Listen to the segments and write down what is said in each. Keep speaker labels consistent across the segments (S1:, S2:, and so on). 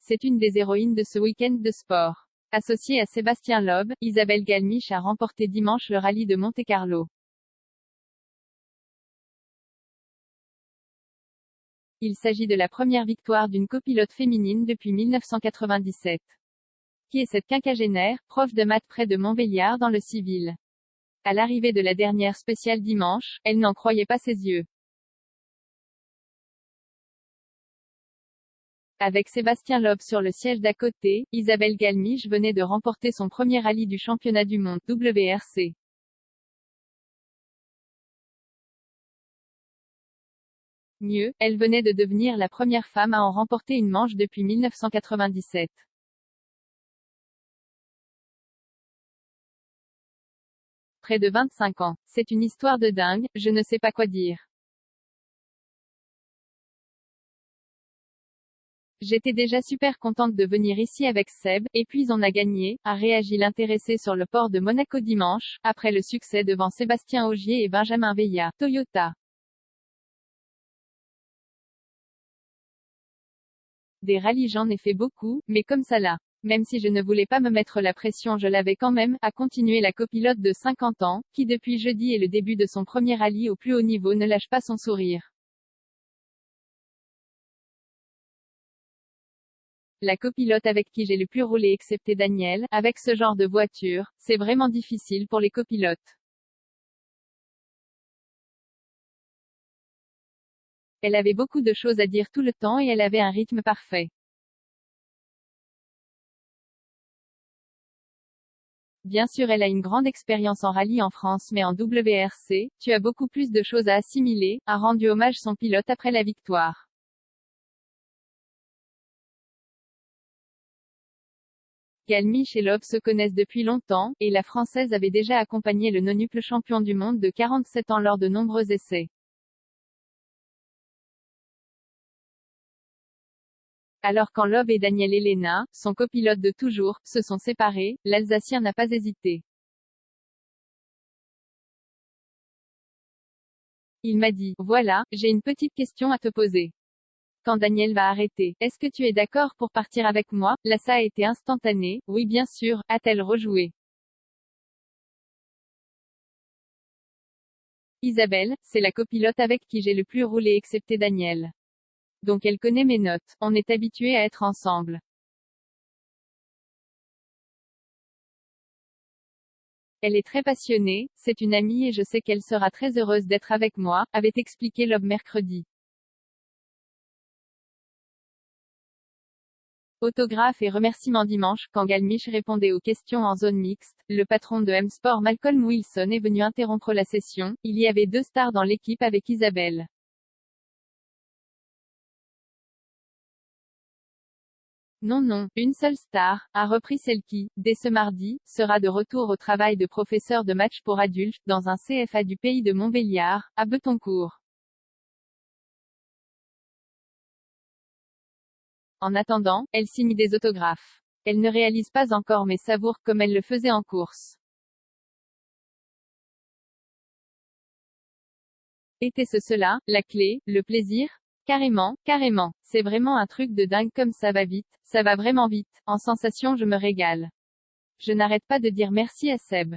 S1: c'est une des héroïnes de ce week-end de sport. Associée à Sébastien Loeb, Isabelle Galmiche a remporté dimanche le rallye de Monte-Carlo. Il s'agit de la première victoire d'une copilote féminine depuis 1997. Qui est cette quinquagénaire, prof de maths près de Montbéliard dans le civil? À l'arrivée de la dernière spéciale dimanche, elle n'en croyait pas ses yeux. Avec Sébastien Loeb sur le siège d'à côté, Isabelle Galmiche venait de remporter son premier rallye du championnat du monde, WRC. Mieux, elle venait de devenir la première femme à en remporter une manche depuis 1997. Près de 25 ans. C'est une histoire de dingue, je ne sais pas quoi dire. J'étais déjà super contente de venir ici avec Seb, et puis on a gagné, a réagi l'intéressé sur le port de Monaco dimanche, après le succès devant Sébastien Ogier et Benjamin Veillat, Toyota. Des rallyes j'en ai fait beaucoup, mais comme ça là. Même si je ne voulais pas me mettre la pression je l'avais quand même, a continué la copilote de 50 ans, qui depuis jeudi et le début de son premier rallye au plus haut niveau ne lâche pas son sourire. La copilote avec qui j'ai le plus roulé excepté Daniel, avec ce genre de voiture, c'est vraiment difficile pour les copilotes. Elle avait beaucoup de choses à dire tout le temps et elle avait un rythme parfait. Bien sûr elle a une grande expérience en rallye en France mais en WRC, tu as beaucoup plus de choses à assimiler, a rendu hommage son pilote après la victoire. Galmiche et Loeb se connaissent depuis longtemps, et la Française avait déjà accompagné le nonuple champion du monde de 47 ans lors de nombreux essais. Alors quand Loeb et Daniel Elena, son copilote de toujours, se sont séparés, l'Alsacien n'a pas hésité. Il m'a dit, voilà, j'ai une petite question à te poser. Quand Daniel va arrêter, est-ce que tu es d'accord pour partir avec moi? Là ça a été instantané, oui bien sûr, a-t-elle rejoué. Isabelle, c'est la copilote avec qui j'ai le plus roulé excepté Daniel. Donc elle connaît mes notes, on est habitué à être ensemble. Elle est très passionnée, c'est une amie et je sais qu'elle sera très heureuse d'être avec moi, avait expliqué Loeb mercredi. Autographes et remerciements dimanche, quand Galmiche répondait aux questions en zone mixte, le patron de M-Sport Malcolm Wilson est venu interrompre la session, il y avait deux stars dans l'équipe avec Isabelle. Non non, une seule star, a repris celle qui, dès ce mardi, sera de retour au travail de professeur de match pour adultes, dans un CFA du pays de Montbéliard, à Betoncourt. En attendant, elle signe des autographes. Elle ne réalise pas encore mais savoure comme elle le faisait en course. Était-ce cela, la clé, le plaisir? Carrément, carrément. C'est vraiment un truc de dingue comme ça va vite, ça va vraiment vite. En sensation je me régale. Je n'arrête pas de dire merci à Seb.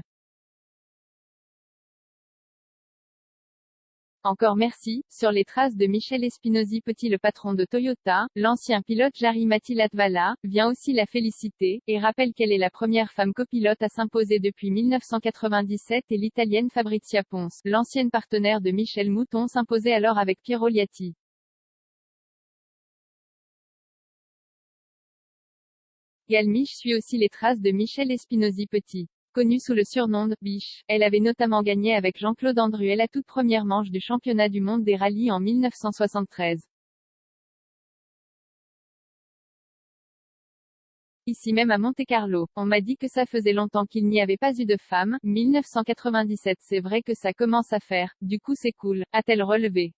S1: Encore merci, sur les traces de Michel Espinosi Petit le patron de Toyota, l'ancien pilote Jari Matti Latvala, vient aussi la féliciter, et rappelle qu'elle est la première femme copilote à s'imposer depuis 1997 et l'italienne Fabrizia Ponce, l'ancienne partenaire de Michel Mouton s'imposait alors avec Piero Liatti. Galmiche suit aussi les traces de Michel Espinosi Petit. Connue sous le surnom de Biche, elle avait notamment gagné avec Jean-Claude Andruel la toute première manche du championnat du monde des rallyes en 1973. Ici même à Monte-Carlo, on m'a dit que ça faisait longtemps qu'il n'y avait pas eu de femme, 1997 c'est vrai que ça commence à faire, du coup c'est cool, a-t-elle relevé.